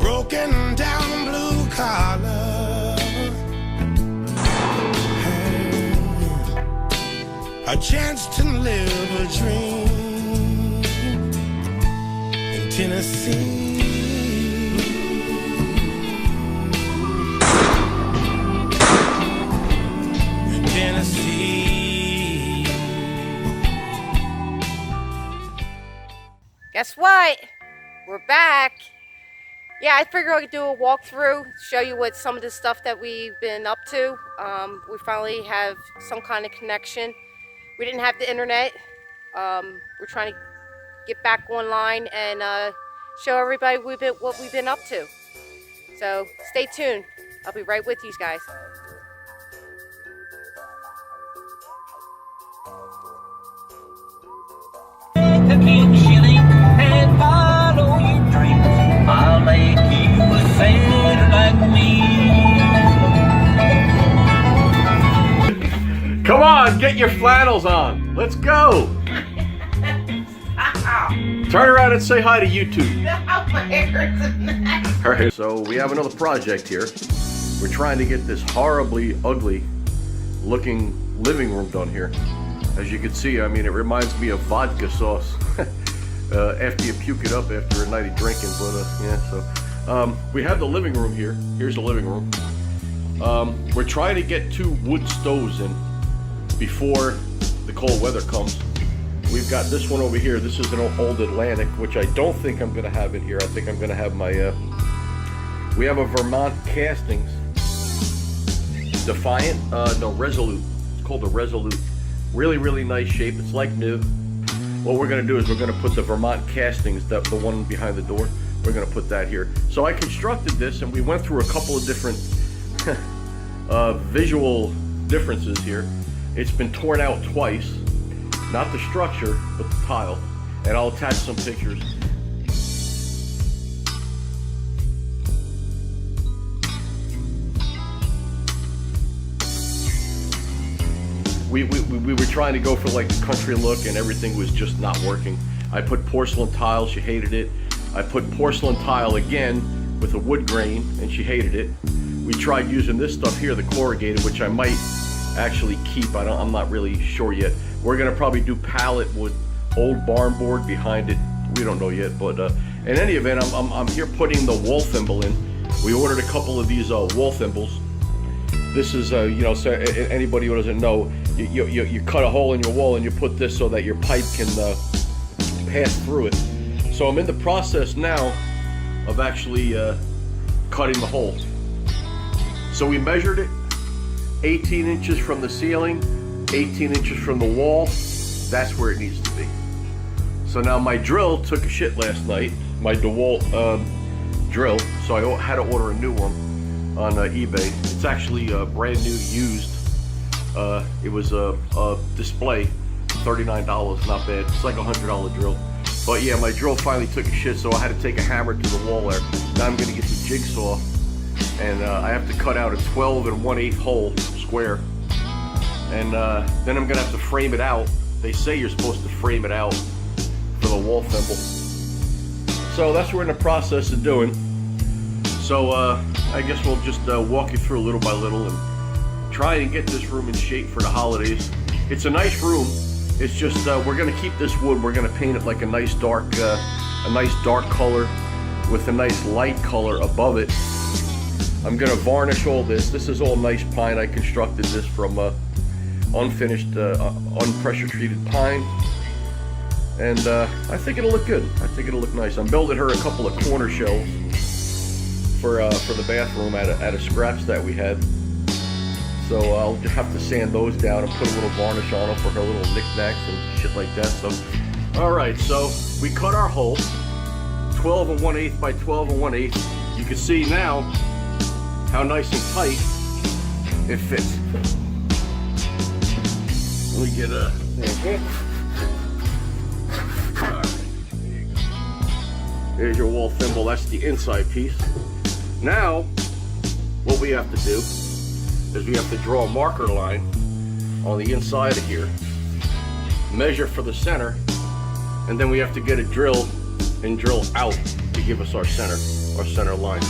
broken down blue collar, a chance to live a dream in Tennessee. In Tennessee. Guess what? We're back. Yeah, I figured I could do a walkthrough, show you what some of the stuff that we've been up to. We finally have some kind of connection. We didn't have the internet. We're trying to get back online and show everybody what we've been up to. So stay tuned. I'll be right with you guys. Come on, get your flannels on. Let's go. Turn around and say hi to YouTube. All right, so we have another project here. We're trying to get this horribly ugly looking living room done here. As you can see, I mean, it reminds me of vodka sauce after you puke it up after a night of drinking. But yeah, so we have the living room here. Here's the living room. We're trying to get 2 wood stoves in before the cold weather comes. We've got this one over here. This is an old Atlantic, which I don't think I'm going to have in here. I think I'm going to have my, we have a Vermont Castings Defiant, no, Resolute. It's called the Resolute. Really, really nice shape. It's like new. What we're going to do is we're going to put the Vermont Castings, the one behind the door, we're going to put that here. So I constructed this, and we went through a couple of different visual differences here. It's been torn out twice, not the structure, but the tile, and I'll attach some pictures. We were trying to go for like the country look, and everything was just not working. I put porcelain tile, she hated it. I put porcelain tile again with a wood grain, and she hated it. We tried using this stuff here, the corrugated, which I might actually keep. I'm not really sure yet. We're gonna probably do pallet wood, old barn board behind it. We don't know yet, but in any event, I'm here putting the wall thimble in. We ordered a couple of these wall thimbles. This is, you know, so anybody who doesn't know, you cut a hole in your wall and you put this so that your pipe can pass through it. So I'm in the process now of actually cutting the hole. So we measured it, 18 inches from the ceiling, 18 inches from the wall. That's where it needs to be. So now my drill took a shit last night, my DeWalt drill, so I had to order a new one on eBay. It's actually brand new used. It was a display, $39, not bad. It's like a $100 drill. But yeah, my drill finally took a shit, so I had to take a hammer to the wall there. Now I'm gonna get the jigsaw, and I have to cut out a 12 1/8 hole square. And then I'm gonna have to frame it out. They say you're supposed to frame it out for the wall thimble. So that's what we're in the process of doing. So I guess we'll just walk you through little by little and try and get this room in shape for the holidays. It's a nice room. It's just we're gonna keep this wood. We're gonna paint it like a nice dark color with a nice light color above it. I'm gonna varnish all this. This is all nice pine. I constructed this from unfinished, unpressure treated pine, and I think it'll look good. I think it'll look nice. I'm building her a couple of corner shelves for the bathroom out of scraps that we had. So I'll have to sand those down and put a little varnish on them for her little knickknacks and shit like that. So, all right. So we cut our hole, 12 1/8 by 12 1/8. You can see now how nice and tight it fits. Let me get a. All right, there you go. There's your wall thimble. That's the inside piece. Now, what we have to do is we have to draw a marker line on the inside of here, measure for the center, and then we have to get a drill and drill out to give us our center. our center line.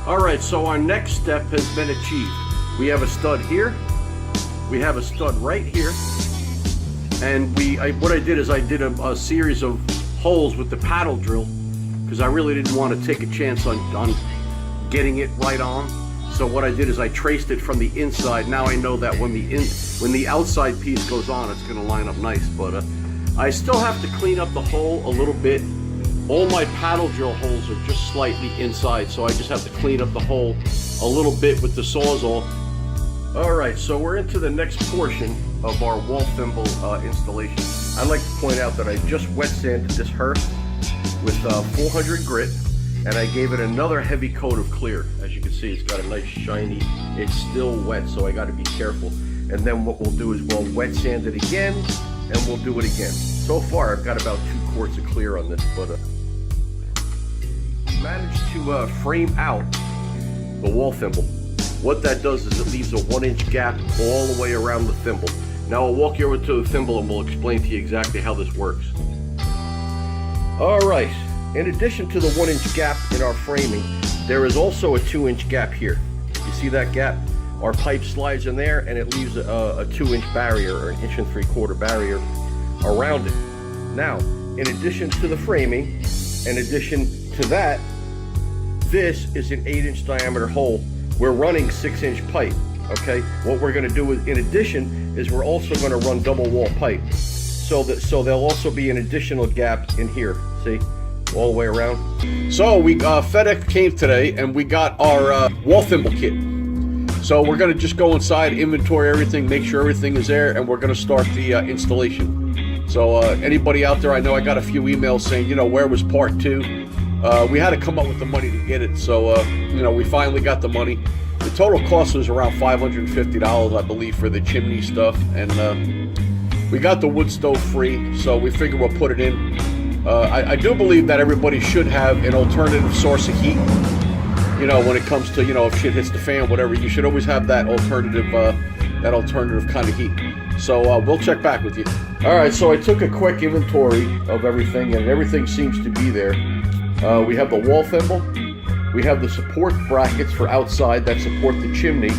All right, so our next step has been achieved. We have a stud here, we have a stud right here, and what I did is I did a series of holes with the paddle drill because I really didn't want to take a chance on getting it right on. So what I did is I traced it from the inside. Now I know that when the outside piece goes on, it's going to line up nice. But I still have to clean up the hole a little bit. All my paddle drill holes are just slightly inside, so I just have to clean up the hole a little bit with the Sawzall. All right, so we're into the next portion of our wall thimble installation. I'd like to point out that I just wet sanded this hearth with 400 grit, and I gave it another heavy coat of clear. As you can see, it's got a nice shiny, it's still wet, so I got to be careful. And then what we'll do is we'll wet sand it again, and we'll do it again. So far, I've got about 2 quarts of clear on this, but managed to frame out the wall thimble. What that does is it leaves a 1-inch gap all the way around the thimble. Now I'll walk you over to the thimble and we'll explain to you exactly how this works. All right, in addition to the 1-inch gap in our framing, there is also a 2-inch gap here. You see that gap? Our pipe slides in there and it leaves a 2-inch barrier, or an 1 3/4 barrier around it. Now, in addition to the framing, in addition to that, this is an 8-inch diameter hole. We're running 6-inch pipe, okay? What we're gonna do is, in addition, is we're also gonna run double wall pipe. So there'll also be an additional gap in here, see? All the way around. So FedEx came today and we got our wall thimble kit. So we're gonna just go inside, inventory everything, make sure everything is there, and we're gonna start the installation. So anybody out there, I know I got a few emails saying, you know, where was part 2? We had to come up with the money to get it, so you know, we finally got the money. The total cost was around $550, I believe, for the chimney stuff, and we got the wood stove free, so we figure we'll put it in. I do believe that everybody should have an alternative source of heat. You know, when it comes to, you know, if shit hits the fan, whatever, you should always have that alternative kind of heat. So we'll check back with you. All right, so I took a quick inventory of everything, and everything seems to be there. We have the wall thimble. We have the support brackets for outside that support the chimney.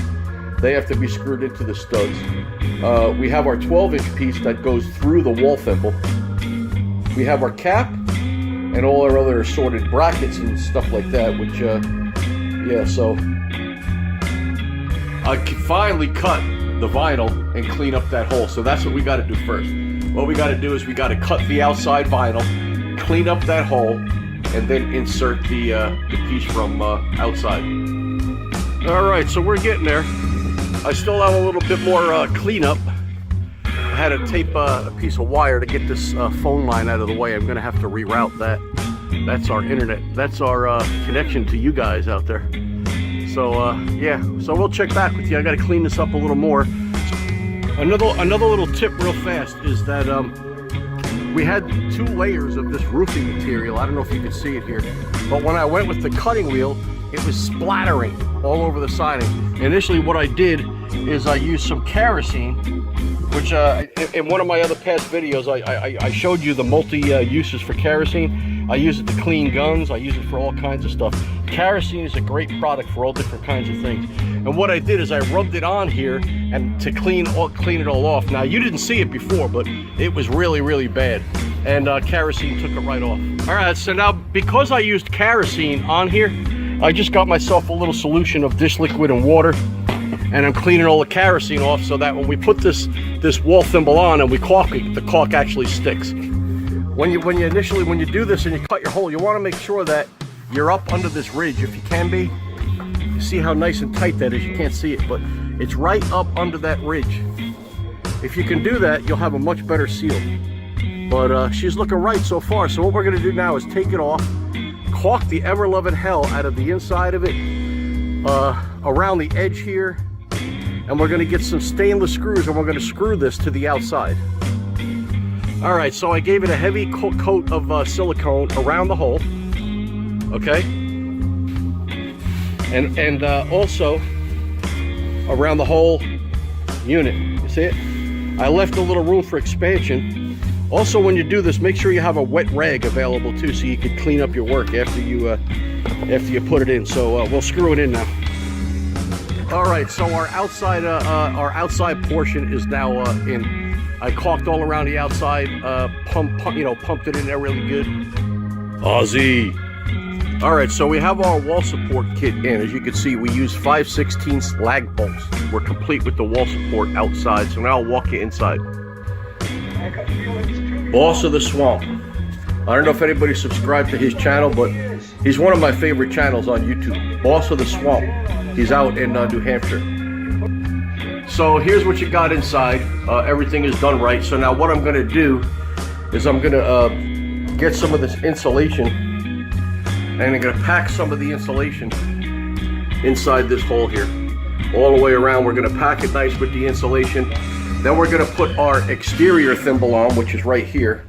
They have to be screwed into the studs. We have our 12-inch piece that goes through the wall thimble. We have our cap and all our other assorted brackets and stuff like that, which, yeah, so I finally cut the vinyl and clean up that hole. So that's what we got to do first. What we got to do is we got to cut the outside vinyl, clean up that hole, and then insert the piece from outside. All right, so we're getting there. I still have a little bit more cleanup. I had to tape a piece of wire to get this phone line out of the way. I'm gonna have to reroute that. That's our internet. That's our connection to you guys out there. So yeah, so we'll check back with you. I gotta clean this up a little more. Another little tip real fast is that we had 2 layers of this roofing material. I don't know if you can see it here, but when I went with the cutting wheel, it was splattering all over the siding. Initially what I did is I used some kerosene, which in one of my other past videos, I showed you the multi-uses for kerosene. I use it to clean guns, I use it for all kinds of stuff. Kerosene is a great product for all different kinds of things. And what I did is I rubbed it on here and to clean it all off. Now you didn't see it before, but it was really, really bad. And kerosene took it right off. All right, so now because I used kerosene on here, I just got myself a little solution of dish liquid and water, and I'm cleaning all the kerosene off so that when we put this wall thimble on and we caulk it, the caulk actually sticks. When you do this and you cut your hole, you want to make sure that you're up under this ridge if you can be. You see how nice and tight that is? You can't see it, but it's right up under that ridge. If you can do that, you'll have a much better seal. But she's looking right so far. So what we're going to do now is take it off, caulk the ever-loving hell out of the inside of it, around the edge here, and we're going to get some stainless screws and we're going to screw this to the outside. All right, so I gave it a heavy coat of silicone around the hole, okay, and also around the whole unit. You see it? I left a little room for expansion Also, when you do this, make sure you have a wet rag available too, so you can clean up your work after you put it in. So we'll screw it in now. All right, so our outside portion is now in. I caulked all around the outside, pumped it in there really good. Aussie. All right, so we have our wall support kit in. As you can see, we use 5/16 lag bolts. We're complete with the wall support outside. So now I'll walk you inside. Boss of the Swamp. I don't know if anybody subscribed to his channel, but he's one of my favorite channels on YouTube. Boss of the Swamp. He's out in New Hampshire. So here's what you got inside. Everything is done right. So now what I'm going to do is I'm going to get some of this insulation, and I'm going to pack some of the insulation inside this hole here. All the way around, we're going to pack it nice with the insulation. Then we're going to put our exterior thimble on, which is right here.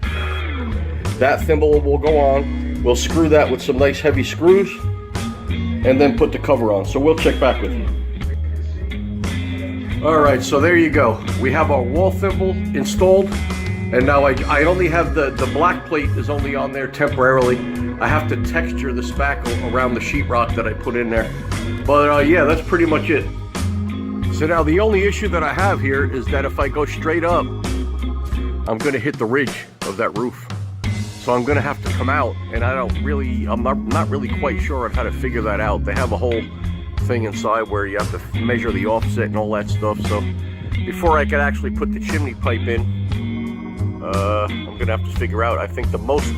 That thimble will go on. We'll screw that with some nice heavy screws, and then put the cover on. So we'll check back with you. All right, so there you go. We have our wall thimble installed, and now I only have the black plate is only on there temporarily. I have to texture the spackle around the sheetrock that I put in there. But yeah, that's pretty much it. So now the only issue that I have here is that if I go straight up, I'm gonna hit the ridge of that roof. So I'm gonna have to come out, and I'm not really quite sure on how to figure that out. They have a whole thing inside where you have to measure the offset and all that stuff. So before I can actually put the chimney pipe in, I'm gonna have to figure out. I think the most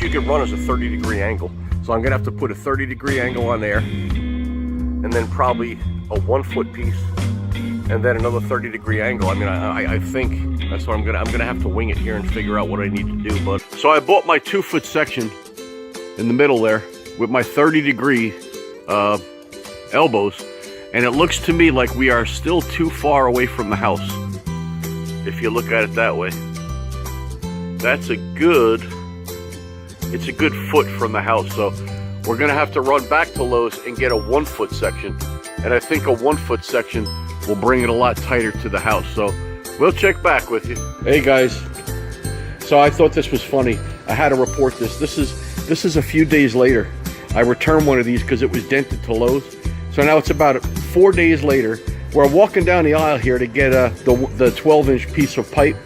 you can run is a 30-degree angle. So I'm gonna have to put a 30-degree angle on there, and then probably a 1-foot piece, and then another 30-degree angle. I mean, I think that's what I'm gonna have to wing it here and figure out what I need to do. But so I bought my 2-foot section in the middle there with my 30-degree elbows, and it looks to me like we are still too far away from the house. If you look at it that way, it's a good foot from the house. So we're gonna have to run back to Lowe's and get a 1-foot section, and I think a 1-foot section will bring it a lot tighter to the house. So we'll check back with you. Hey guys, so I thought this was funny. I had to report this. This is a few days later. I returned one of these because it was dented to Lowe's. So now it's about 4 days later. We're walking down the aisle here to get the 12-inch piece of pipe.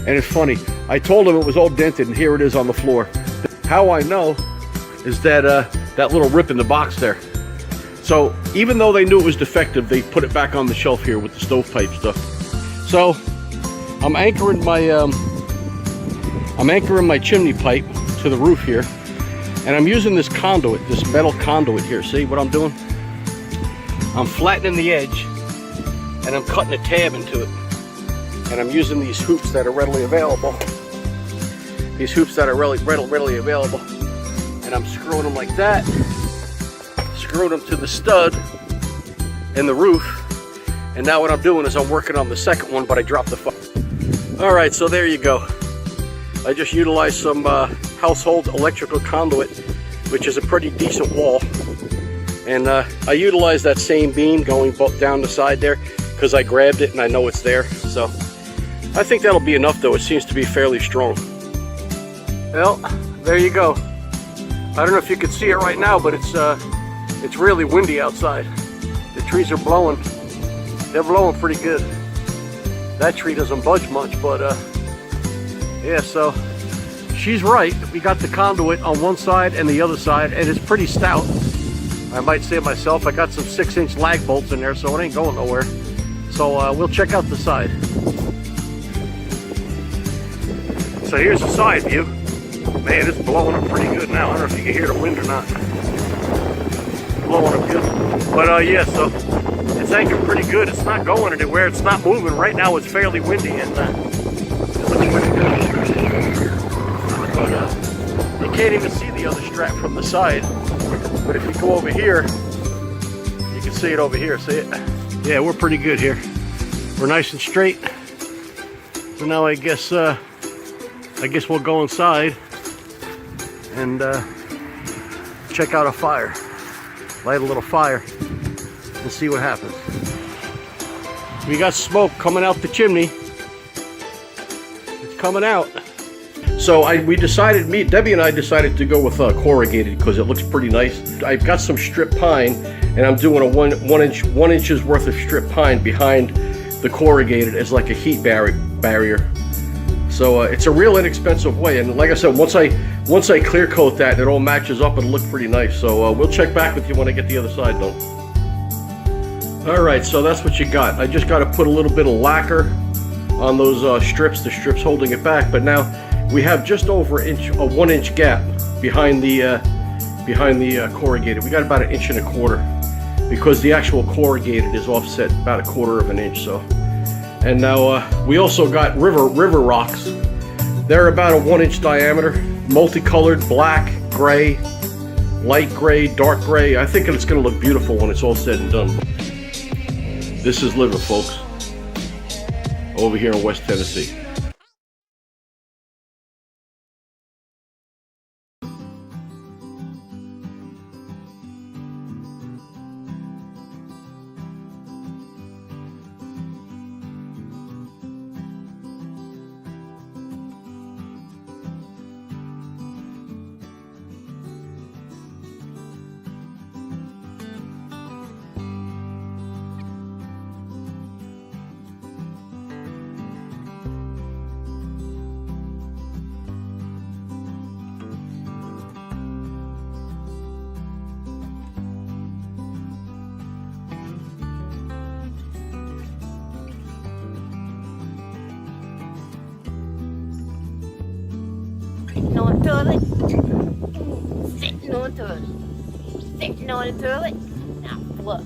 And it's funny, I told him it was all dented, and here it is on the floor. How I know is that that little rip in the box there. So even though they knew it was defective, they put it back on the shelf here with the stovepipe stuff. So I'm anchoring my chimney pipe to the roof here, and I'm using this conduit, this metal conduit here. See what I'm doing? I'm flattening the edge, and I'm cutting a tab into it, and I'm using these hoops that are readily available. These hoops that are readily available, and I'm screwing them like that, screwing them to the stud in the roof. And now what I'm doing is I'm working on the second one, but I dropped the All right, so there you go. I just utilized some household electrical conduit, which is a pretty decent wall. And I utilized that same beam going down the side there because I grabbed it and I know it's there. So I think that'll be enough, though. It seems to be fairly strong. Well, there you go. I don't know if you can see it right now, but it's really windy outside. The trees are blowing. They're blowing pretty good. That tree doesn't budge much, but yeah, so she's right. We got the conduit on one side and the other side, and it's pretty stout. I might say it myself. I got some 6-inch lag bolts in there, so it ain't going nowhere. So we'll check out the side. So here's the side view. Man, it's blowing up pretty good now. I don't know if you can hear the wind or not. Blowing up good. But yeah, so it's anchored pretty good. It's not going anywhere. It's not moving. Right now it's fairly windy, and it looks pretty good. But you can't even see the other strap from the side. But if you go over here, you can see it over here. See it? Yeah, we're pretty good here. We're nice and straight. So now I guess we'll go inside and check out a fire. Light a little fire and see what happens. We got smoke coming out the chimney. It's coming out. So Debbie and I decided to go with corrugated because it looks pretty nice. I've got some strip pine, and I'm doing a one inch's worth of strip pine behind the corrugated as like a heat barrier. So it's a real inexpensive way, and like I said, once I clear coat that, it all matches up and look pretty nice. So we'll check back with you when I get the other side done. All right, so that's what you got. I just got to put a little bit of lacquer on those strips. The strips holding it back, but now we have just over a 1 inch gap behind the corrugated. We got about 1.25 inches because the actual corrugated is offset about 1/4 inch. So. And now we also got river rocks. They're about a 1 inch diameter, multicolored, black, gray, light gray, dark gray. I think it's going to look beautiful when it's all said and done. This is living, folks, over here in West Tennessee. Sitting on the toilet. Sitting on the toilet. Sitting on the toilet. Now flush.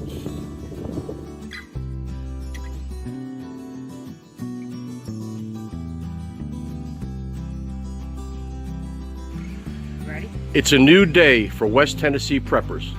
Ready? It's a new day for West Tennessee preppers.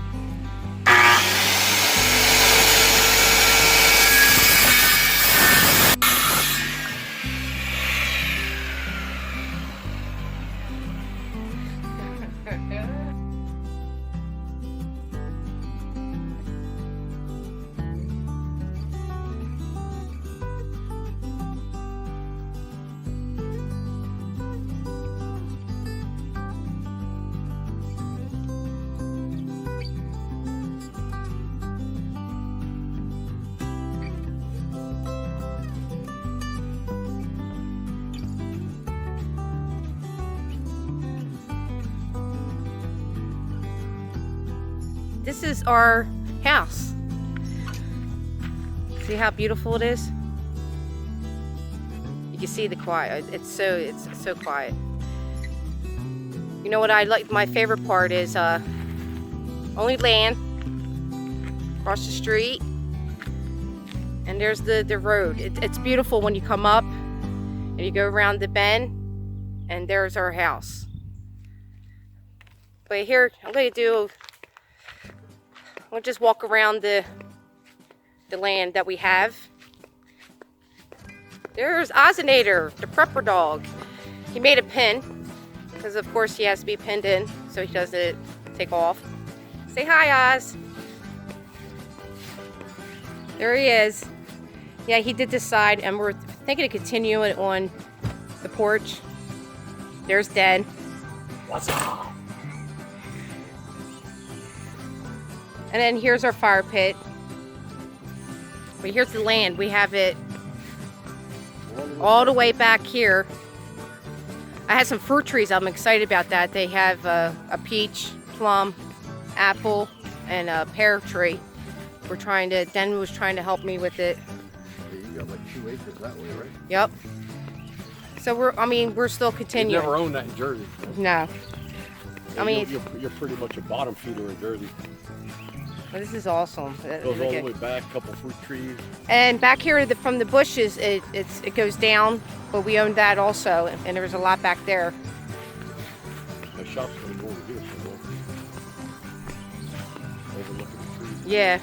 This is our house. See how beautiful it is? You can see the quiet. It's so quiet. You know what I like? My favorite part is only land across the street, and there's the road. It's beautiful when you come up and you go around the bend, and there's our house. But here I'm We'll just walk around the land that we have. There's Ozinator, the prepper dog. He made a pin, because of course he has to be pinned in so he doesn't take off. Say hi, Oz. There he is. Yeah, he did decide, and we're thinking of continuing it on the porch. There's Dad. What's up? And then here's our fire pit. But here's the land. We have it all the way back here. I had some fruit trees. I'm excited about that. They have a peach, plum, apple, and a pear tree. Den was trying to help me with it. You got like 2 acres that way, right? Yep. So we're still continuing. You never owned that in Jersey. No. You're pretty much a bottom feeder in Jersey. Well, this is awesome. It goes all the way back, a couple fruit trees. And back here from the bushes, it goes down, but we owned that also, and there was a lot back there. My shop's gonna go over here somewhere. Overlooking the trees. Yeah.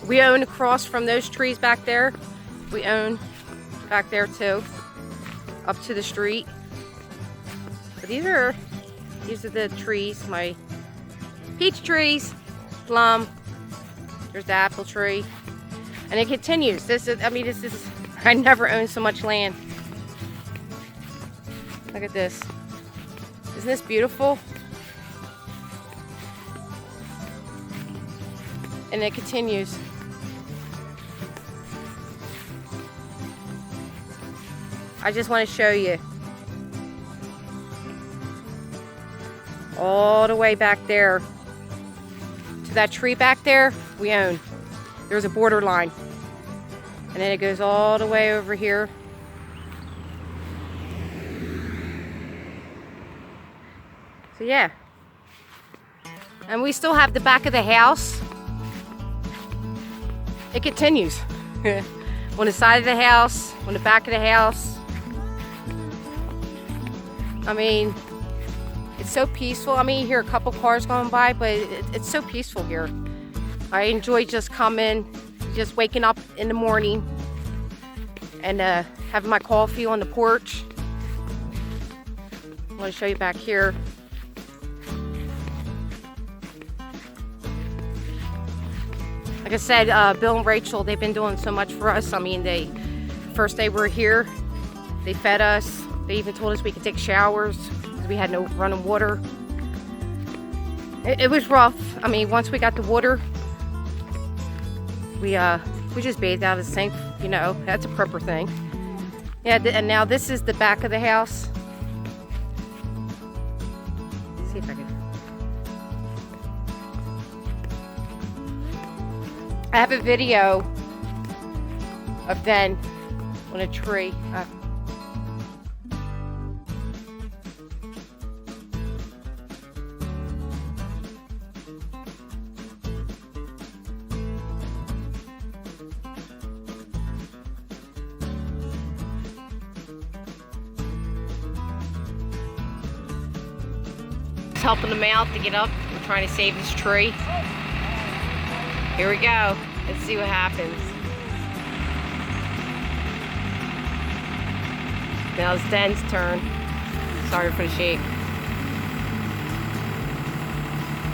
We own across from those trees back there. We own back there too, up to the street. But these are the trees, my peach trees, plum. There's the apple tree, and it continues. I never owned so much land. Look at this. Isn't this beautiful? And it continues. I just want to show you. All the way back there to that tree back there, we own. There's a border line. And then it goes all the way over here. So yeah. And we still have the back of the house. It continues. On the side of the house, on the back of the house. I mean, it's so peaceful. I mean, you hear a couple cars going by, but it's so peaceful here. I enjoy just coming, just waking up in the morning and having my coffee on the porch. I want to show you back here. Like I said, Bill and Rachel, they've been doing so much for us. I mean, first day we were here, they fed us. They even told us we could take showers because we had no running water. It was rough. I mean, once we got the water, we just bathed out of the sink. You know, that's a proper thing. Yeah, and now this is the back of the house. Let's see if I can. I have a video of them on a tree. Helping them out to get up. We're trying to save this tree. Here we go. Let's see what happens. Now it's Den's turn. Sorry for the shake.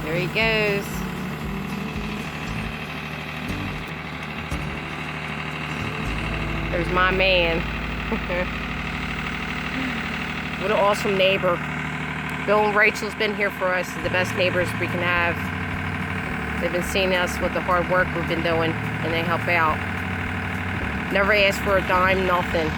There he goes. There's my man. What an awesome neighbor. Bill and Rachel's been here for us. The best neighbors we can have. They've been seeing us with the hard work we've been doing, and they help out. Never ask for a dime, nothing.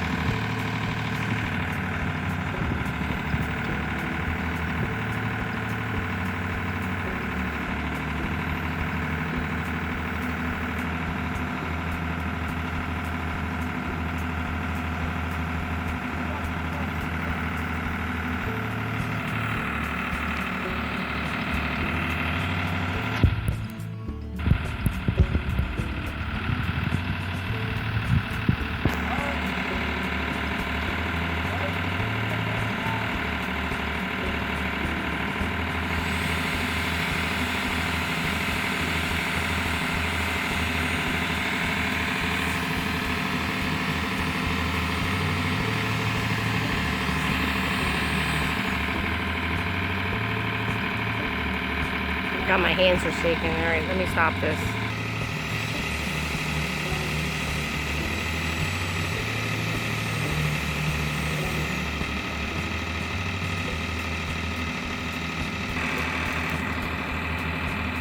God, my hands are shaking. All right, let me stop this.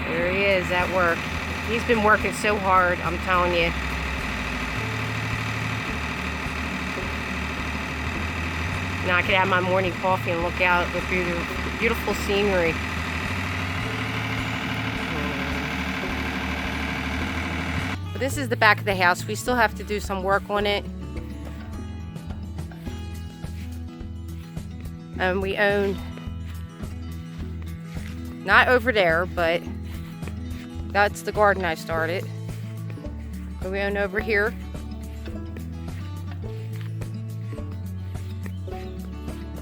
There he is at work. He's been working so hard, I'm telling you. Now I could have my morning coffee and look out at the beautiful scenery. This is the back of the house. We still have to do some work on it. And we own, not over there, but that's the garden I started. And we own over here.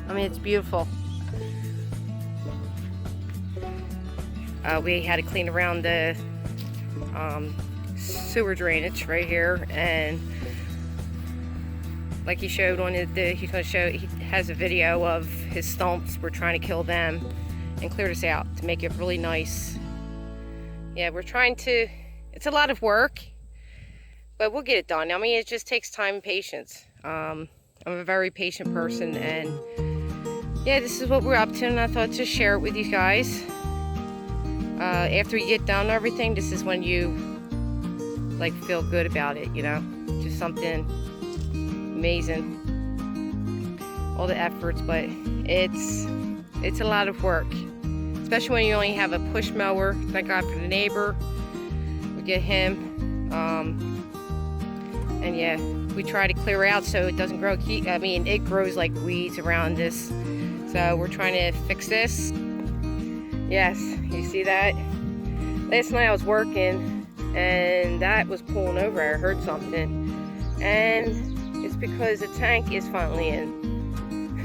I mean, it's beautiful. We had to clean around the sewer drainage right here, and like he showed on it, he's going to show, he has a video of his stumps. We're trying to kill them and clear this out to make it really nice. Yeah, we're trying to, it's a lot of work, but we'll get it done. I mean, it just takes time and patience. I'm a very patient person, and yeah, this is what we're up to, and I thought to share it with you guys. After you get done everything, this is when you like feel good about it, you know, just something amazing. All the efforts, but it's a lot of work, especially when you only have a push mower. Thank God for the neighbor. We get him, and yeah, we try to clear out so it doesn't grow. I mean, it grows like weeds around this, so we're trying to fix this. Yes, you see that? Last night I was working, and that was pulling over. I heard something, and it's because the tank is finally in.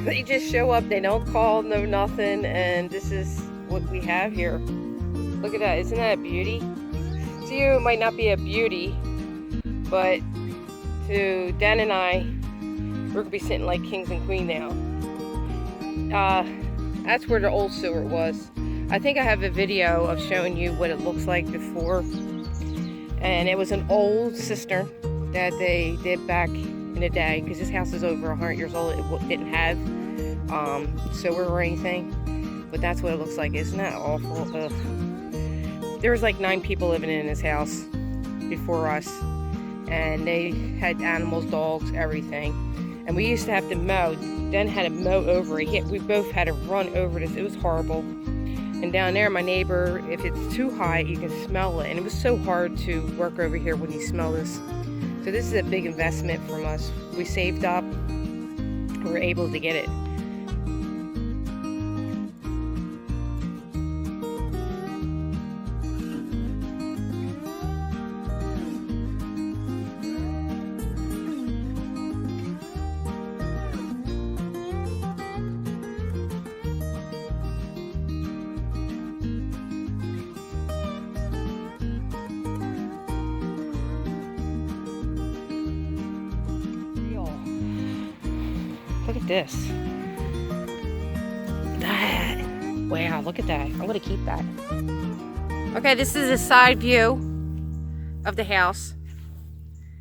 They just show up, they don't call, no nothing, and this is what we have here. Look at that, isn't that a beauty? To you, it might not be a beauty, but to Dan and I, we're gonna be sitting like kings and queens now. That's where the old sewer was. I think I have a video of showing you what it looks like before, and it was an old cistern that they did back in the day, because this house is over 100 years old. It didn't have sewer or anything, but that's what it looks like. Isn't that awful? Ugh. There was like 9 people living in this house before us, and they had animals, dogs, everything, and we used to have to mow. Dan had to mow over it. We both had to run over this. It was horrible. And down there, my neighbor, if it's too high, you can smell it, and it was so hard to work over here when you smell this. So this is a big investment from us. We saved up, we were able to get it. Look at this. That. Wow, look at that. I'm going to keep that. Okay, this is a side view of the house.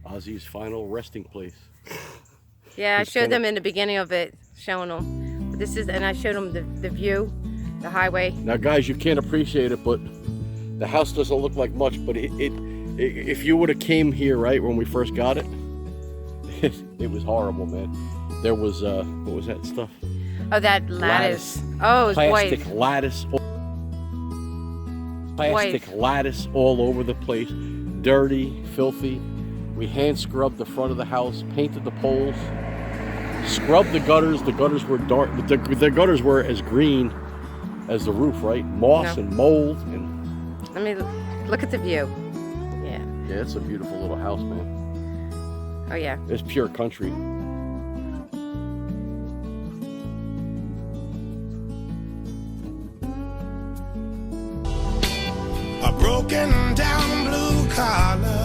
Ozzy's final resting place. Yeah, I showed them in the beginning of it, showing them. But this is, and I showed them the view, the highway. Now, guys, you can't appreciate it, but the house doesn't look like much. But if you would have came here right when we first got it, it was horrible, man. There was what was that stuff? Oh, that lattice. Oh, it was plastic white. lattice. Plastic lattice all over the place, dirty, filthy. We hand scrubbed the front of the house, painted the poles, scrubbed the gutters. The gutters were dark. The gutters were as green as the roof, right? Moss and mold. And I mean, look at the view. Yeah. yeah, it's a beautiful little house, man. Oh yeah. It's pure country. A broken down blue collar